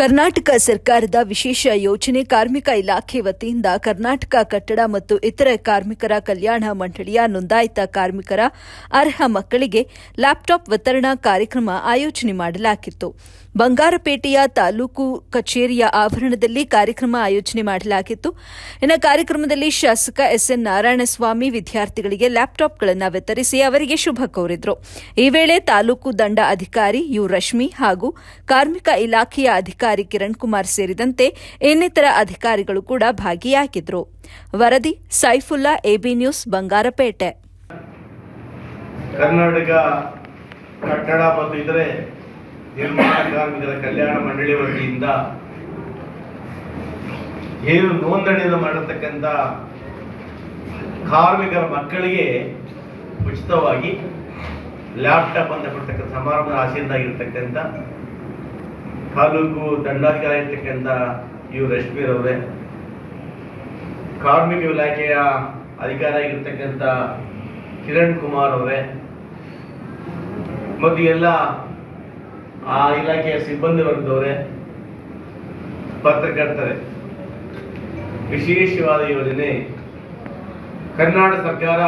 ಕರ್ನಾಟಕ ಸರ್ಕಾರದ ವಿಶೇಷ ಯೋಜನೆ ಕಾರ್ಮಿಕ ಇಲಾಖೆ ವತಿಯಿಂದ ಕರ್ನಾಟಕ ಕಟ್ಟಡ ಮತ್ತು ಇತರ ಕಾರ್ಮಿಕರ ಕಲ್ಯಾಣ ಮಂಡಳಿಯ ನೋಂದಾಯಿತ ಕಾರ್ಮಿಕರ ಅರ್ಹ ಮಕ್ಕಳಿಗೆ ಲ್ಯಾಪ್ಟಾಪ್ ವಿತರಣಾ ಕಾರ್ಯಕ್ರಮ ಆಯೋಜನೆ ಮಾಡಲಾಗಿತ್ತು. ಬಂಗಾರಪೇಟೆಯ ತಾಲೂಕು ಕಚೇರಿಯ ಆವರಣದಲ್ಲಿ ಕಾರ್ಯಕ್ರಮ ಆಯೋಜನೆ ಮಾಡಲಾಗಿತ್ತು. ಇನ್ನು ಕಾರ್ಯಕ್ರಮದಲ್ಲಿ ಶಾಸಕ ಎಸ್ಎನ್ ನಾರಾಯಣಸ್ವಾಮಿ ವಿದ್ಯಾರ್ಥಿಗಳಿಗೆ ಲ್ಯಾಪ್ಟಾಪ್ಗಳನ್ನು ವಿತರಿಸಿ ಅವರಿಗೆ ಶುಭ ಕೋರಿದರು. ಈ ವೇಳೆ ತಾಲೂಕು ದಂಡ ಅಧಿಕಾರಿ ಯು ರಶ್ಮಿ ಹಾಗೂ ಕಾರ್ಮಿಕ ಇಲಾಖೆಯ ಅಧಿಕಾರಿ ಕಿರಣ್ ಕುಮಾರ್ ಸೇರಿದಂತೆ ಇನ್ನಿತರ ಅಧಿಕಾರಿಗಳು ಕೂಡ ಭಾಗಿಯಾಗಿದ್ದರು. ವರದಿ ಸೈಫುಲ್ಲಾ, ಎಬಿ ನ್ಯೂಸ್, ಬಂಗಾರಪೇಟೆ. ಕರ್ನಾಟಕ ಕಟ್ಟಡ ಮತ್ತು ಇತರೆ ನಿರ್ಮಾಣ ಕಾರ್ಮಿಕರ ಕಲ್ಯಾಣ ಮಂಡಳಿ ವತಿಯಿಂದ ಏನು ನೋಂದಣಿಯನ್ನು ಮಾಡಿರ್ತಕ್ಕಂಥ ಕಾರ್ಮಿಕರ ಮಕ್ಕಳಿಗೆ ಉಚಿತವಾಗಿ ಲ್ಯಾಪ್ಟಾಪ್ ಅಂತ ಕೊಡ್ತಕ್ಕಂಥ ಸಮಾರಂಭದ ಆಸೆಯಿಂದಾಗಿರ್ತಕ್ಕಂಥ ತಾಲೂಕು ದಂಡಾಧಿಕಾರಿ ಇರ್ತಕ್ಕಂಥ ಯು ರಶ್ಮಿರವರೇ, ಕಾರ್ಮಿಕ ಇಲಾಖೆಯ ಅಧಿಕಾರಿ ಆಗಿರ್ತಕ್ಕಂಥ ಕಿರಣ್ ಕುಮಾರ್ ಅವರೇ ಮತ್ತು ಎಲ್ಲ ಆ ಇಲಾಖೆಯ ಸಿಬ್ಬಂದಿ ವರ್ಗದವರೇ, ಪತ್ರಕರ್ತರೇ, ವಿಶೇಷವಾದ ಯೋಜನೆ ಕರ್ನಾಟಕ ಸರ್ಕಾರ